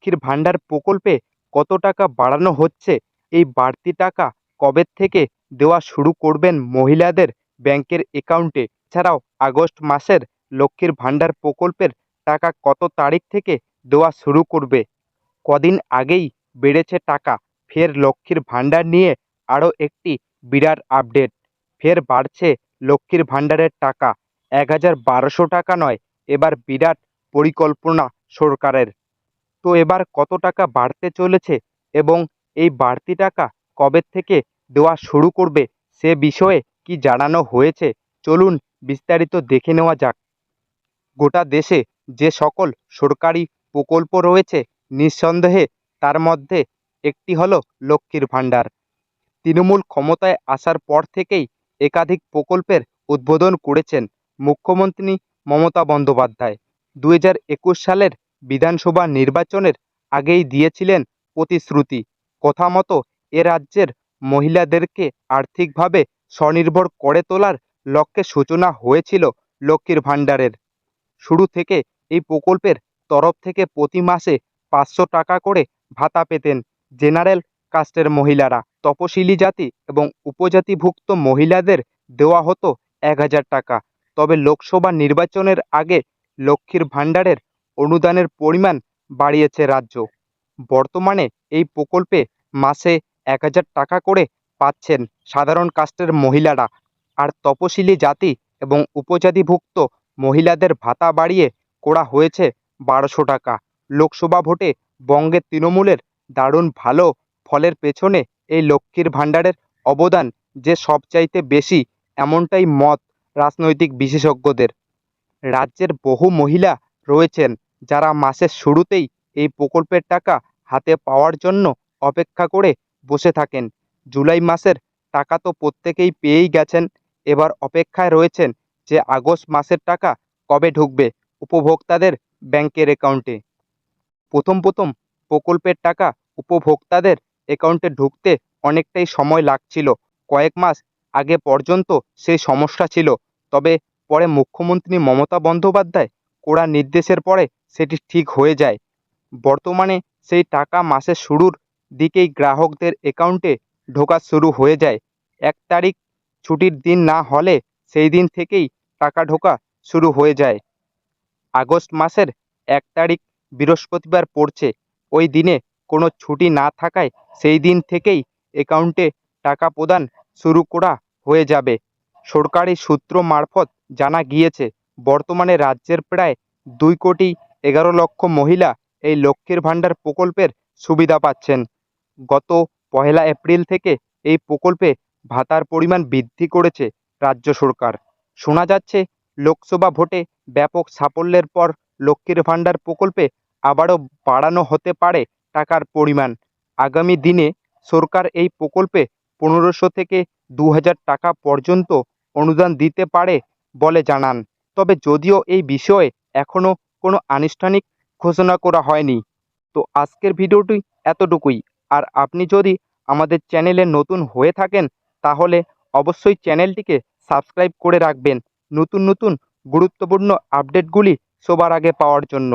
লক্ষ্মীর ভাণ্ডার প্রকল্পে কত টাকা বাড়ানো হচ্ছে, এই বাড়তি টাকা কবে থেকে দেওয়া শুরু করবেন মহিলাদের ব্যাংকের অ্যাকাউন্টে? এছাড়াও আগস্ট মাসের লক্ষ্মীর ভাণ্ডার প্রকল্পের টাকা কত তারিখ থেকে দেওয়া শুরু করবে? কদিন আগেই বেড়েছে টাকা, ফের লক্ষ্মীর ভাণ্ডার নিয়ে আরও একটি বিরাট আপডেট। ফের বাড়ছে লক্ষ্মীর ভাণ্ডারের টাকা, ১,১২০০ টাকা নয়, এবার বিরাট পরিকল্পনা সরকারের। তো এবার কত টাকা বাড়তে চলেছে এবং এই বাড়তি টাকা কবে থেকে দেওয়া শুরু করবে সে বিষয়ে কি জানানো হয়েছে, চলুন বিস্তারিত দেখে নেওয়া যাক। গোটা দেশে যে সকল সরকারি প্রকল্প রয়েছে, নিঃসন্দেহে তার মধ্যে একটি হলো লক্ষ্মীর ভাণ্ডার। তৃণমূল ক্ষমতায় আসার পর থেকেই একাধিক প্রকল্পের উদ্বোধন করেছেন মুখ্যমন্ত্রী মমতা বন্দ্যোপাধ্যায়। ২০২১ সালের বিধানসভা নির্বাচনের আগেই দিয়েছিলেন প্রতিশ্রুতি। কথা মতো এ রাজ্যের মহিলাদেরকে আর্থিকভাবে স্বনির্ভর করে তোলার লক্ষ্যে সূচনা হয়েছিল লক্ষ্মীর ভাণ্ডারের। শুরু থেকে এই প্রকল্পের তরফ থেকে প্রতি মাসে ৫০০ টাকা করে ভাতা পেতেন জেনারেল কাস্টের মহিলারা। তপশিলি জাতি এবং উপজাতিভুক্ত মহিলাদের দেওয়া হতো ১,০০০ টাকা। তবে লোকসভা নির্বাচনের আগে লক্ষ্মীর ভাণ্ডারের অনুদানের পরিমাণ বাড়িয়েছে রাজ্য। বর্তমানে এই প্রকল্পে মাসে ১,০০০ টাকা করে পাচ্ছেন সাধারণ কাস্টের মহিলারা, আর তপশিলি জাতি এবং উপজাতিভুক্ত মহিলাদের ভাতা বাড়িয়ে করা হয়েছে ১,২০০ টাকা। লোকসভা ভোটে বঙ্গে তৃণমূলের দারুণ ভালো ফলের পেছনে এই লক্ষ্মীর ভাণ্ডারের অবদান যে সবচাইতে বেশি, এমনটাই মত রাজনৈতিক বিশেষজ্ঞদের। রাজ্যের বহু মহিলা রয়েছেন যারা মাসের শুরুতেই এই প্রকল্পের টাকা হাতে পাওয়ার জন্য অপেক্ষা করে বসে থাকেন। জুলাই মাসের টাকা তো প্রত্যেকেই পেয়েই গেছেন, এবার অপেক্ষায় রয়েছেন যে আগস্ট মাসের টাকা কবে ঢুকবে উপভোক্তাদের ব্যাংকের অ্যাকাউন্টে। প্রথম প্রথম প্রকল্পের টাকা উপভোক্তাদের অ্যাকাউন্টে ঢুকতে অনেকটাই সময় লাগছিল, কয়েক মাস আগে পর্যন্ত সেই সমস্যা ছিল। তবে পরে মুখ্যমন্ত্রী মমতা বন্দ্যোপাধ্যায় কড়া নির্দেশের পরে সেটি ঠিক হয়ে যায়। বর্তমানে সেই টাকা মাসের শুরুর দিকেই গ্রাহকদের অ্যাকাউন্টে ঢোকা শুরু হয়ে যায়। ১ তারিখ ছুটির দিন না হলে সেই দিন থেকেই টাকা ঢোকা শুরু হয়ে যায়। আগস্ট মাসের ১ তারিখ বৃহস্পতিবার পড়ছে, ওই দিনে কোনো ছুটি না থাকায় সেই দিন থেকেই অ্যাকাউন্টে টাকা প্রদান শুরু করা হয়ে যাবে। সরকারি সূত্র মারফত জানা গিয়েছে, বর্তমানে রাজ্যের প্রায় ২,১১,০০,০০০ মহিলা এই লক্ষ্মীর ভাণ্ডার প্রকল্পের সুবিধা পাচ্ছেন। গত ১লা এপ্রিল থেকে এই প্রকল্পে ভাতার পরিমাণ বৃদ্ধি করেছে রাজ্য সরকার। শোনা যাচ্ছে লোকসভা ভোটে ব্যাপক সাফল্যের পর লক্ষ্মীর ভাণ্ডার প্রকল্পে আবারও বাড়ানো হতে পারে টাকার পরিমাণ। আগামী দিনে সরকার এই প্রকল্পে ১৫০০ থেকে ২,০০০ টাকা পর্যন্ত অনুদান দিতে পারে বলে জানান। তবে যদিও এই বিষয়ে এখনও কোনো আনুষ্ঠানিক ঘোষণা করা হয়নি। তো আজকের ভিডিওটি এতটুকুই। আর আপনি যদি আমাদের চ্যানেলে নতুন হয়ে থাকেন তাহলে অবশ্যই চ্যানেলটিকে সাবস্ক্রাইব করে রাখবেন নতুন নতুন গুরুত্বপূর্ণ আপডেটগুলি সবার আগে পাওয়ার জন্য।